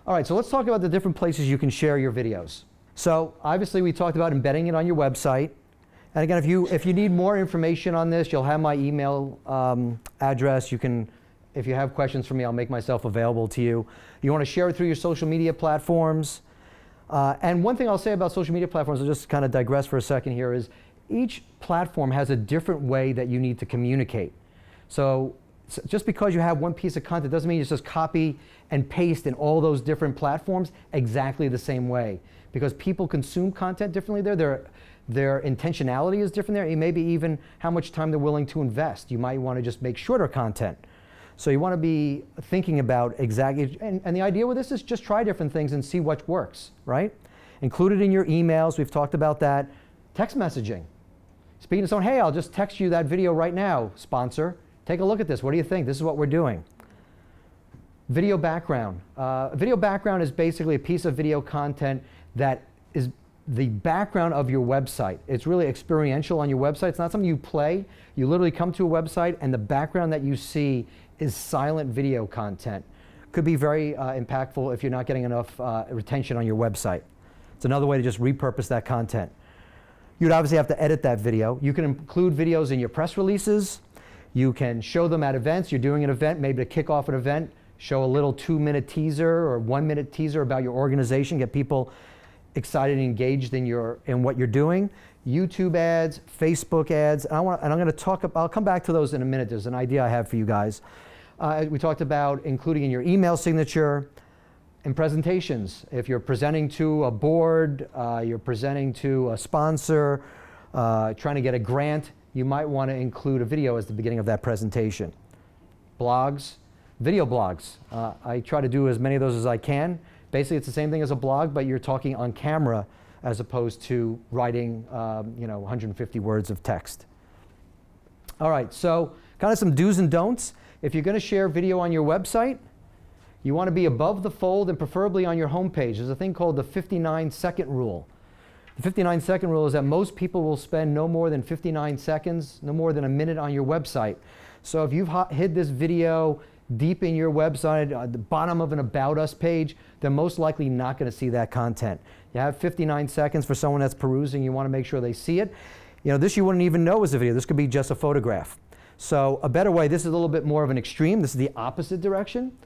All right, so let's talk about the different places you can share your videos. So obviously we talked about embedding it on your website. And again, if you need more information on this, you'll have my email address. You can, if you have questions for me, I'll make myself available to you. You want to share it through your social media platforms. And one thing I'll say about social media platforms, I'll just kind of digress for a second here, is each platform has a different way that you need to communicate. So just because you have one piece of content doesn't mean you just copy and paste in all those different platforms exactly the same way. Because people consume content differently there. Their intentionality is different there. And maybe even how much time they're willing to invest. You might want to just make shorter content. So you want to be thinking about exactly, and the idea with this is just try different things and see what works, right? Include it in your emails. We've talked about that. Text messaging. Speaking to someone, hey, I'll just text you that video right now, sponsor. Take a look at this. What do you think? This is what we're doing. Video background. Video background is basically a piece of video content that is the background of your website. It's really experiential on your website. It's not something you play. You literally come to a website and the background that you see is silent video content. Could be very impactful if you're not getting enough retention on your website. It's another way to just repurpose that content. You'd obviously have to edit that video. You can include videos in your press releases. You can show them at events. You're doing an event, maybe to kick off an event, show a little 2-minute teaser or 1-minute teaser about your organization, get people excited and engaged in what you're doing. YouTube ads, Facebook ads, and I'm going to talk about, I'll come back to those in a minute. There's an idea I have for you guys. We talked about including in your email signature and presentations. If you're presenting to a board, you're presenting to a sponsor, trying to get a grant, you might want to include a video as the beginning of that presentation. Blogs, video blogs. I try to do as many of those as I can. Basically, it's the same thing as a blog, but you're talking on camera as opposed to writing 150 words of text. All right, so kind of some do's and don'ts. If you're going to share video on your website, you want to be above the fold and preferably on your homepage. There's a thing called the 59-second rule. The 59-second rule is that most people will spend no more than 59 seconds, no more than a minute on your website. So if you've hid this video deep in your website, at the bottom of an About Us page, they're most likely not going to see that content. You have 59 seconds for someone that's perusing. You want to make sure they see it. This you wouldn't even know was a video. This could be just a photograph. So a better way, this is a little bit more of an extreme. This is the opposite direction.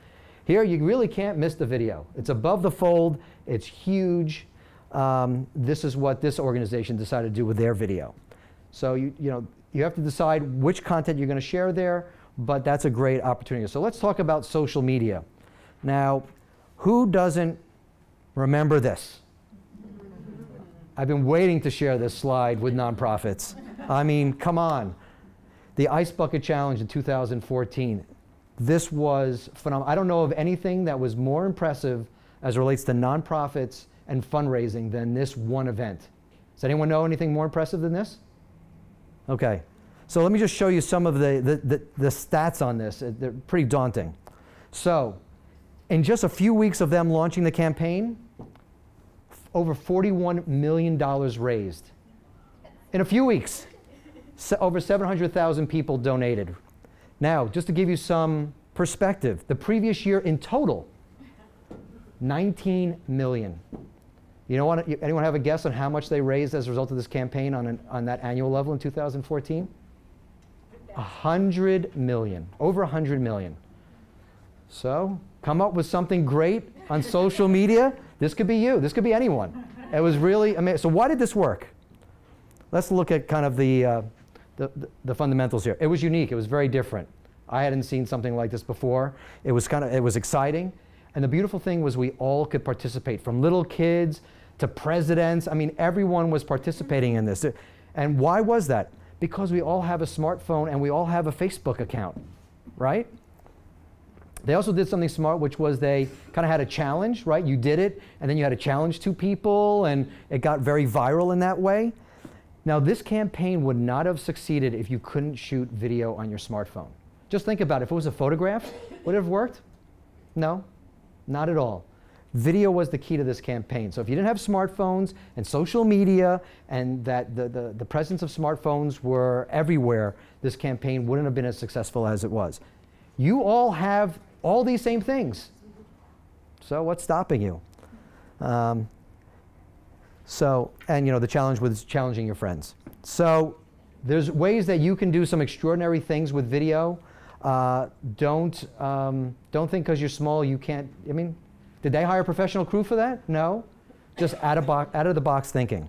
Here, you really can't miss the video. It's above the fold. It's huge. This is what this organization decided to do with their video. So you have to decide which content you're going to share there, but that's a great opportunity. So let's talk about social media. Now, who doesn't remember this? I've been waiting to share this slide with nonprofits. I mean, come on. The Ice Bucket Challenge in 2014. This was phenomenal. I don't know of anything that was more impressive as it relates to nonprofits and fundraising than this one event. Does anyone know anything more impressive than this? Okay. So let me just show you some of the stats on this. They're pretty daunting. So in just a few weeks of them launching the campaign, over $41 million raised. In a few weeks, over 700,000 people donated. Now, just to give you some perspective, the previous year in total, 19 million. Anyone have a guess on how much they raised as a result of this campaign on that annual level in 2014? 100 million, over 100 million. So come up with something great on social media. This could be you. This could be anyone. It was really amazing. So why did this work? Let's look at kind of the fundamentals here. It was unique. It was very different. I hadn't seen something like this before. It was exciting. And the beautiful thing was we all could participate, from little kids to presidents. I mean, everyone was participating in this. And why was that? Because we all have a smartphone and we all have a Facebook account, right? They also did something smart, which was they kind of had a challenge, right? You did it, and then you had to challenge 2 people, and it got very viral in that way. Now, this campaign would not have succeeded if you couldn't shoot video on your smartphone. Just think about it. If it was a photograph, would it have worked? No, not at all. Video was the key to this campaign. So if you didn't have smartphones and social media and that the presence of smartphones were everywhere, this campaign wouldn't have been as successful as it was. You all have all these same things. So what's stopping you? And the challenge was challenging your friends. So there's ways that you can do some extraordinary things with video. Don't think because you're small you can't. I mean, did they hire a professional crew for that? No. Just out of the box thinking.